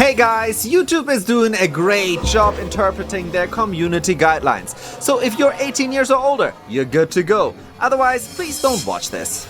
Hey guys, YouTube is doing a great job interpreting their community guidelines. So if you're 18 years or older, you're good to go. Otherwise, please don't watch this.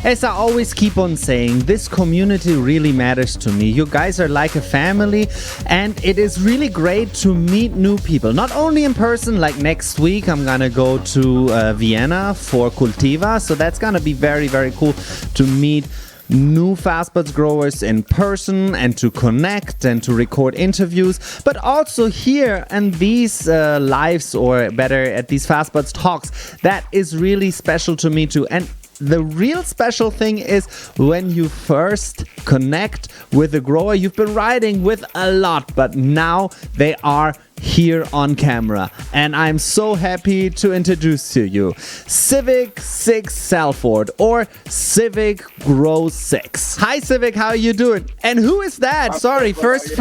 As I always keep on saying, this community really matters to me. You guys are like a family, and it is really great to meet new people. Not only in person, like next week I'm gonna go to Vienna for Cultiva, so that's gonna be very, very cool to meet new fast buds growers in person and to connect and to record interviews, but also here and these lives, or better at these fast buds talks, that is really special to me too. And the real special thing is when you first connect with a grower you've been riding with a lot, but now they are here on camera. And I'm so happy to introduce to you Civic 6 Salford, or Civic Grow 6. Hi Civic, how are you doing? And who is that? Sorry, first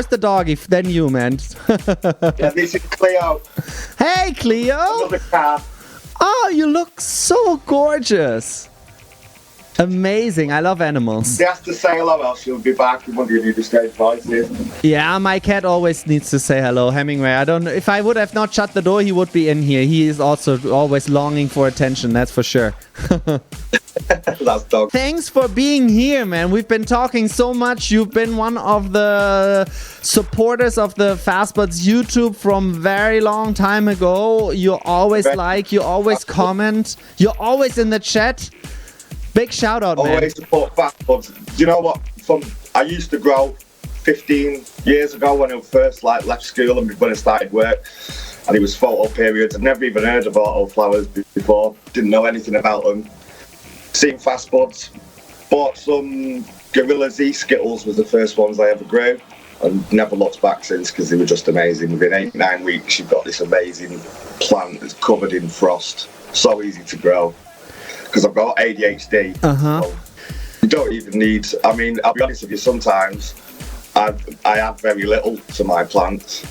the doggy, then you, man. Yeah, this is Cleo. Hey Cleo! Another car. Oh, you look so gorgeous. Amazing. I love animals. She has to say hello, else she'll be back. You wonder if you just gave voices. Yeah, my cat always needs to say hello. Hemingway, I don't know. If I would have not shut the door, he would be in here. He is also always longing for attention, that's for sure. That's dog. Thanks for being here, man. We've been talking so much. You've been one of the supporters of the Fast Buds YouTube from very long time ago. You always like, you always comment, you're always in the chat. Big shout out, man. Always support Fast Buds. Do you know what? I used to grow 15 years ago when I first left school and when I started work, and it was photo periods. I'd never even heard of autoflowers before. Didn't know anything about them. Seen Fast Buds. Bought some Gorilla Z Skittles, was the first ones I ever grew, and never looked back since because they were just amazing. Within 8-9 weeks, you've got this amazing plant that's covered in frost. So easy to grow. Because I've got ADHD. So you don't even need, I mean, I'll be honest with you, sometimes I add very little to my plants.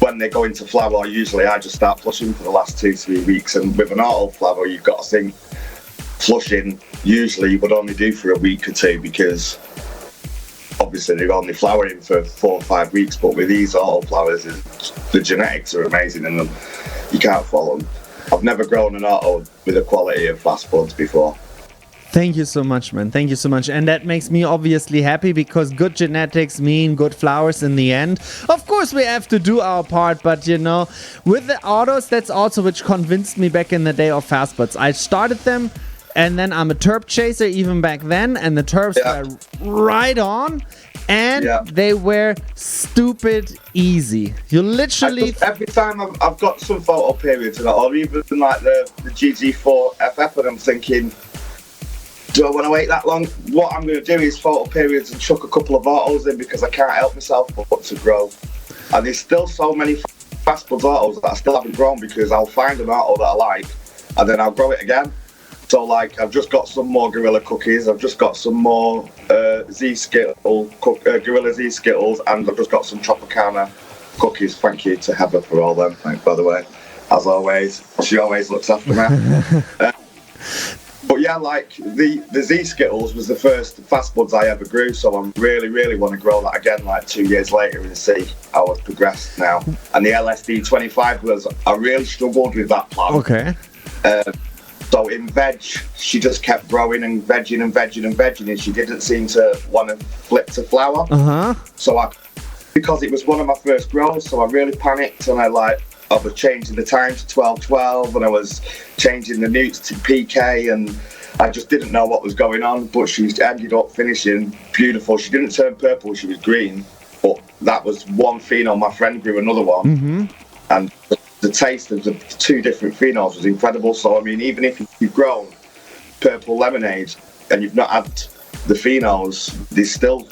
When they go into flower, usually I just start flushing for the last 2-3 weeks, and with an autoflower you've got to think flushing usually would only do for a week or two, because obviously they're only flowering for 4 or 5 weeks, but with these autoflowers the genetics are amazing in them. You can't follow them. I've never grown an auto with the quality of Fast Buds before. Thank you so much, man. Thank you so much. And that makes me obviously happy, because good genetics mean good flowers in the end. Of course, we have to do our part, but you know, with the autos, that's also which convinced me back in the day of Fast Buds. I started them, and then I'm a terp chaser even back then, and the terps were right on. And they were stupid easy. You literally... Every time I've got some photo periods, or even like the GG4 FF, and I'm thinking, do I want to wait that long? What I'm going to do is photo periods and chuck a couple of autos in, because I can't help myself but to grow. And there's still so many Fast Buds autos that I still haven't grown, because I'll find an auto that I like, and then I'll grow it again. So like, I've just got some more Gorilla cookies, I've just got some more Gorilla Z Skittles, and I've just got some Tropicana cookies. Thank you to Heather for all them, by the way. As always, she always looks after me. But yeah, like the Z Skittles was the first Fast Buds I ever grew, so I really, really want to grow that again like 2 years later and see how I've progressed now. And the LSD 25 was, I really struggled with that plant. Okay. So in veg, she just kept growing and vegging and vegging and vegging, and she didn't seem to want to flip to flower. So because it was one of my first grows, so I really panicked, and I was changing the time to 12-12, and I was changing the newts to PK, and I just didn't know what was going on. But she ended up finishing beautiful. She didn't turn purple, she was green, but that was one phenol. My friend grew another one, and the taste of the 2 different phenols was incredible. So I mean, even if you've grown purple lemonade and you've not had the phenols, there's still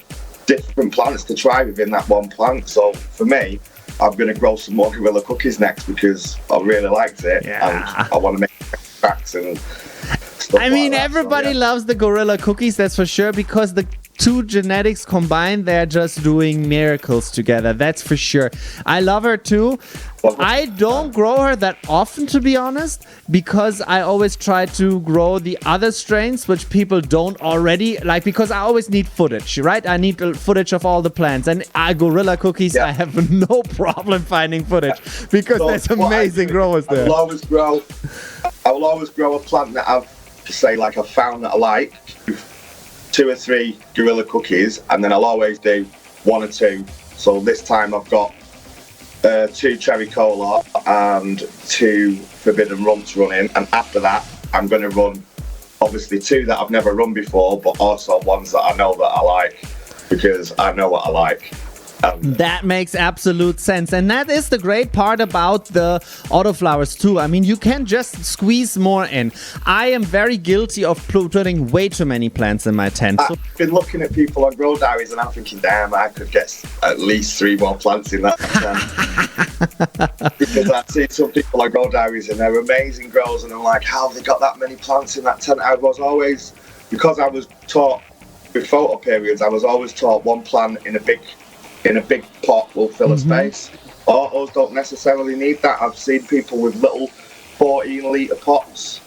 different plants to try within that one plant. So for me, I'm going to grow some more Gorilla cookies next, because I really liked it, and I want to make cracks and stuff. I mean, everybody loves the Gorilla cookies, that's for sure, because the two genetics combined, they're just doing miracles together. That's for sure. I love her too. I don't grow her that often, to be honest, because I always try to grow the other strains, which people don't already like, because I always need footage, right? I need footage of all the plants. And Gorilla Cookies, I have no problem finding footage because there's amazing growers there. I will always grow a plant that I've found that I like, 2 or 3 Gorilla Cookies, and then I'll always do 1 or 2. So this time I've got 2 Cherry Cola and 2 Forbidden Rumps running, and after that I'm going to run obviously 2 that I've never run before, but also ones that I know that I like, because I know what I like. That makes absolute sense. And that is the great part about the autoflowers too. I mean, you can just squeeze more in. I am very guilty of putting way too many plants in my tent. I've been looking at people on Grow Diaries and I'm thinking, damn, I could get at least 3 more plants in that tent. Because I see some people on Grow Diaries and they're amazing grows, and I'm like, how have they got that many plants in that tent? Because I was taught with photo periods, I was always taught 1 plant in a big pot will fill a space. Autos don't necessarily need that. I've seen people with little 14-litre pots,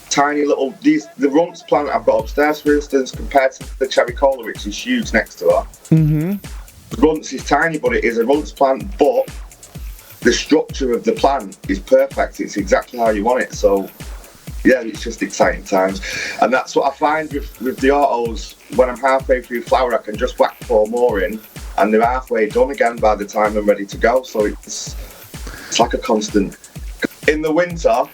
tiny little. The Runts plant I've got upstairs, for instance, compared to the Cherry Cola, which is huge next to her. Runts is tiny, but it is a Runts plant. But the structure of the plant is perfect. It's exactly how you want it. So yeah, it's just exciting times, and that's what I find with the autos. When I'm halfway through flower, I can just whack 4 more in, and they're halfway done again by the time I'm ready to go. So it's like a constant. In the winter,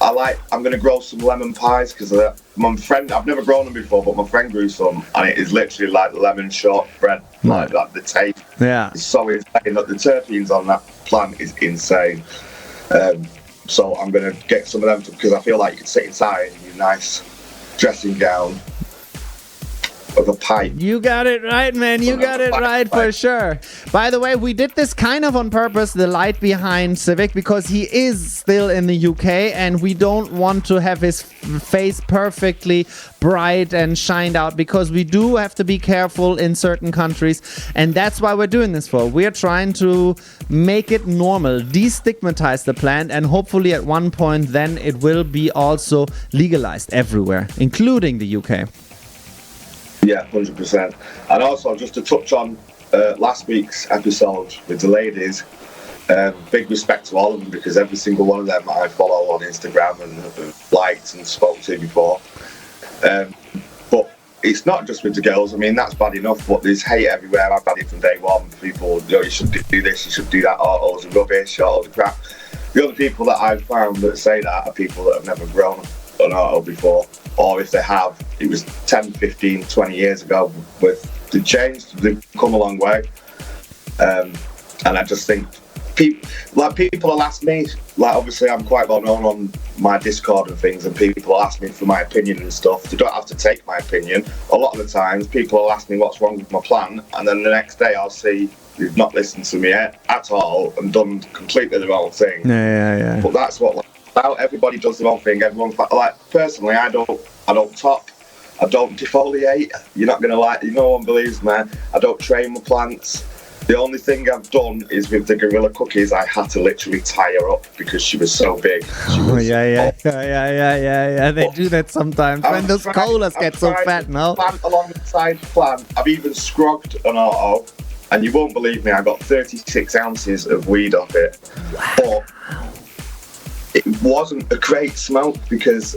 I'm going to grow some lemon pies, because my friend, I've never grown them before, but my friend grew some, and it is literally like lemon shortbread, like that. The taste is so insane. That the terpenes on that plant is insane. So I'm going to get some of them, because I feel like you can sit inside in your nice dressing gown with a pipe. You got it right, man. You got it right for sure. By the way, we did this kind of on purpose, the light behind Civic, because he is still in the UK and we don't want to have his face perfectly bright and shined out, because we do have to be careful in certain countries, and that's why we're doing this for. We're trying to make it normal, destigmatize the plant, and hopefully at one point then it will be also legalized everywhere, including the UK. Yeah, 100%. And also, just to touch on last week's episode with the ladies, big respect to all of them, because every single one of them I follow on Instagram and have liked and spoke to before. But it's not just with the girls. I mean, that's bad enough, but there's hate everywhere. I've had it from day one. People, you should do this, you should do that, autos are rubbish, autos are crap. The other people that I've found that say that are people that have never grown an auto before, or if they have, it was 10, 15, 20 years ago. With the change, they've come a long way. And I just think people will ask me, like, obviously I'm quite well known on my Discord and things, and people will ask me for my opinion and stuff. They don't have to take my opinion. A lot of the times people will ask me what's wrong with my plant, and then the next day I'll see they've not listened to me at all and done completely the wrong thing. Yeah. But that's what, everybody does their own thing. Everyone, like, personally, I don't top, I don't defoliate. You're not gonna no one believes me. I don't train my plants. The only thing I've done is with the Gorilla Cookies, I had to literally tie her up because she was so big. Yeah. They do that sometimes when those colas get so fat, no? Plant alongside plant. I've even scrogged an auto, and you won't believe me, I got 36 ounces of weed off it. Wow. But it wasn't a great smoke, because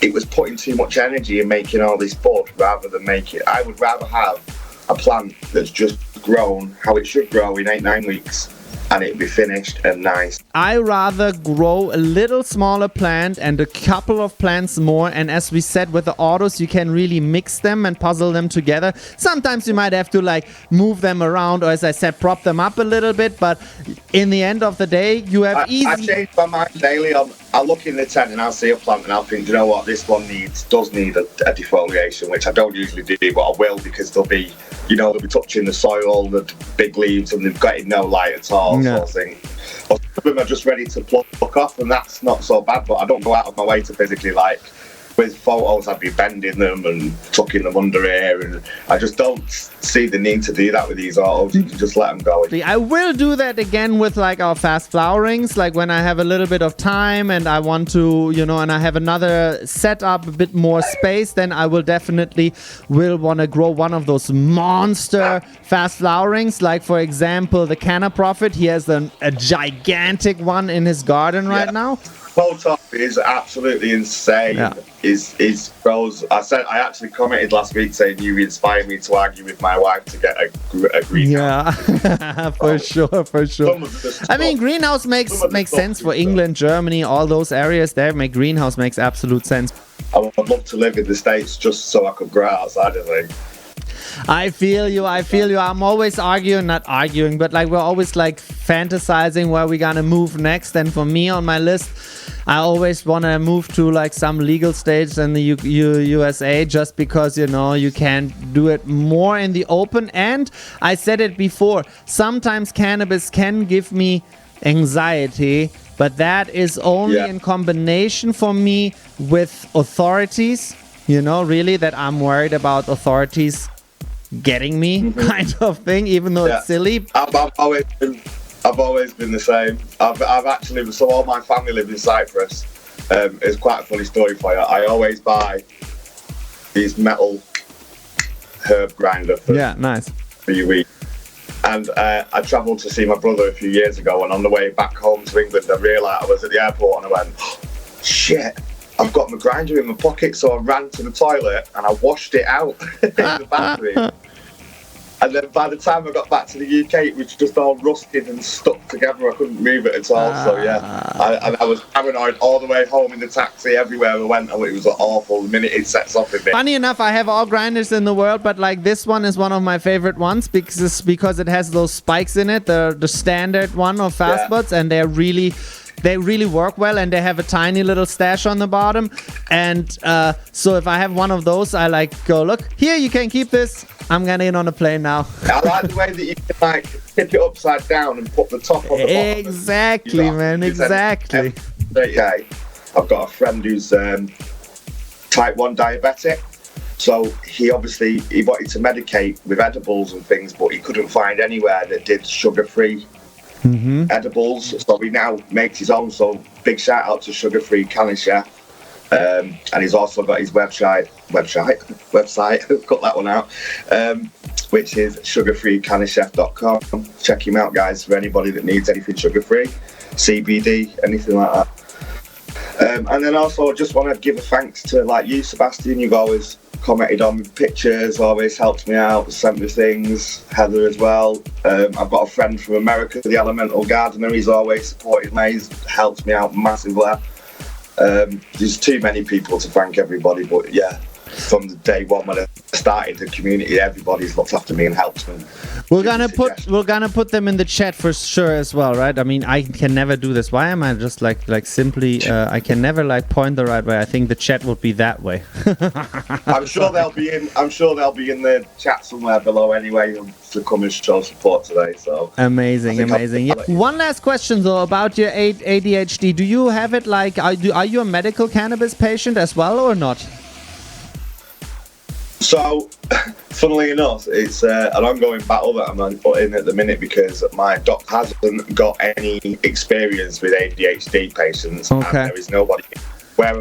it was putting too much energy in making all this bud rather than make it. I would rather have a plant that's just grown how it should grow in 8-9 weeks, and it'd be finished and nice. I rather grow a little smaller plant and a couple of plants more, and as we said, with the autos you can really mix them and puzzle them together. Sometimes you might have to move them around, or as I said, prop them up a little bit, but in the end of the day you have I change my mind daily. I'll look in the tent and I'll see a plant and I'll think, you know what, this one does need a defoliation, which I don't usually do, but I will, because they'll be touching the soil, the big leaves, and they've got no light at all, sort of thing. Or some of them are just ready to pluck off, and that's not so bad, but I don't go out of my way to physically with photos, I'd be bending them and tucking them under here, and I just don't see the need to do that with these autos. You can just let them go. I will do that again with like our fast flowerings, like when I have a little bit of time and I want to, and I have another setup, a bit more space, then I will definitely want to grow one of those monster fast flowerings. Like for example, the Canna Prophet, he has a gigantic one in his garden right now. Photo is absolutely insane. Yeah. Is grows. I actually commented last week saying you inspired me to argue with my wife to get a greenhouse. Yeah, for sure. I mean, greenhouse makes sense for England, Germany, all those areas there. Greenhouse makes absolute sense. I would love to live in the States just so I could grow outside, I think. I feel you. I'm always not arguing, but like we're always like fantasizing where we're gonna move next. And for me on my list, I always want to move to like some legal states in the USA, just because, you can do it more in the open. And I said it before, sometimes cannabis can give me anxiety, but that is only in combination for me with authorities, really, that I'm worried about authorities getting me kind of thing, even though it's silly. I've always been the same. I've actually, so all my family live in Cyprus. It's quite a funny story for you. I always buy these metal herb grinder for a week. And I travelled to see my brother a few years ago, and on the way back home to England, I realised I was at the airport and I went, oh, shit, I've got my grinder in my pocket. So I ran to the toilet and I washed it out in the bathroom. And then by the time I got back to the UK, it was just all rusted and stuck together. I couldn't move it at all. So I was paranoid all the way home in the taxi, everywhere I went. And it was awful the minute it sets off in me. Funny enough, I have all grinders in the world, but like this one is one of my favorite ones because it has those spikes in it, the standard one of Fastbuds, and they really work well, and they have a tiny little stash on the bottom. And so if I have one of those, I go, look, here, you can keep this. I'm getting on a plane now. I like the way that you can tip it upside down and put the top on the bottom. Exactly, man, exactly. Okay, I've got a friend who's type 1 diabetic. So he wanted to medicate with edibles and things, but he couldn't find anywhere that did sugar-free edibles, so he now makes his own. So big shout out to Sugar Free Canna Chef, and he's also got his website cut that one out, which is sugarfreecannachef.com. Check him out, guys, for anybody that needs anything sugar free, CBD, anything like that. And then also I just want to give a thanks to you, Sebastian. You've always commented on pictures, always helped me out, sent me things. Heather as well. I've got a friend from America, the Elemental Gardener. He's always supported me. He's helped me out massively. There's too many people to thank everybody, but from the day one when I started the community, everybody's looked after me and helped me. We're gonna put them in the chat for sure as well, right? I mean, I can never do this. Why am I just simply? I can never point the right way. I think the chat would be that way. I'm sure they'll be in the chat somewhere below anyway to come and show support today. So amazing. One last question though about your ADHD. Do you have it are you a medical cannabis patient as well or not? So, funnily enough, it's an ongoing battle that I'm in at the minute because my doctor hasn't got any experience with ADHD patients. Okay. And there is nobody where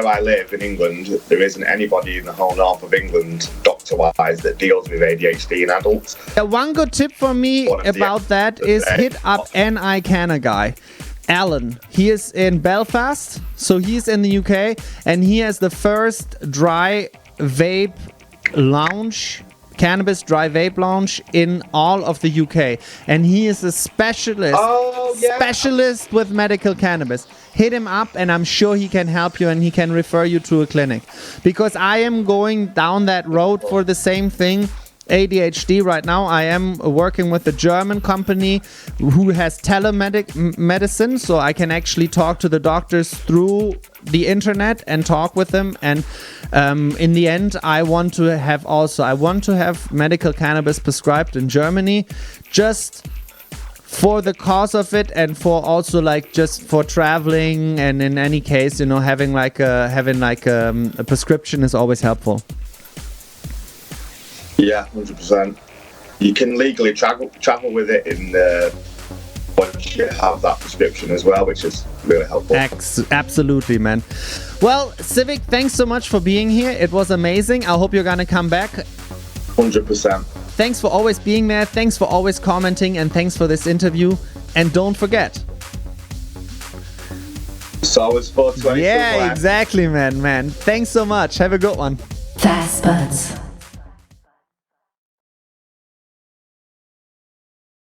I live in England. There isn't anybody in the whole north of England, doctor-wise, that deals with ADHD in adults. One good tip for me about that is hit up NI Canna guy. Alan, he is in Belfast, so he's in the UK, and he has the first dry vape lounge, cannabis dry vape lounge in all of the UK, and he is a specialist with medical cannabis. Hit him up and I'm sure he can help you and he can refer you to a clinic, because I am going down that road for the same thing. ADHD right now. I am working with a German company who has telemedicine, so I can actually talk to the doctors through the internet and talk with them. And in the end, I want to have medical cannabis prescribed in Germany, just for the cause of it and for also like just for traveling, and in any case, you know, having a prescription is always helpful. Yeah, 100%. You can legally travel with it in once you have that prescription as well, which is really helpful. Absolutely, man. Well, Civic, thanks so much for being here. It was amazing. I hope you're gonna come back. 100%. Thanks for always being there. Thanks for always commenting, and thanks for this interview. And don't forget. It's always 420. Yeah, exactly, man. Thanks so much. Have a good one. Fast Buds.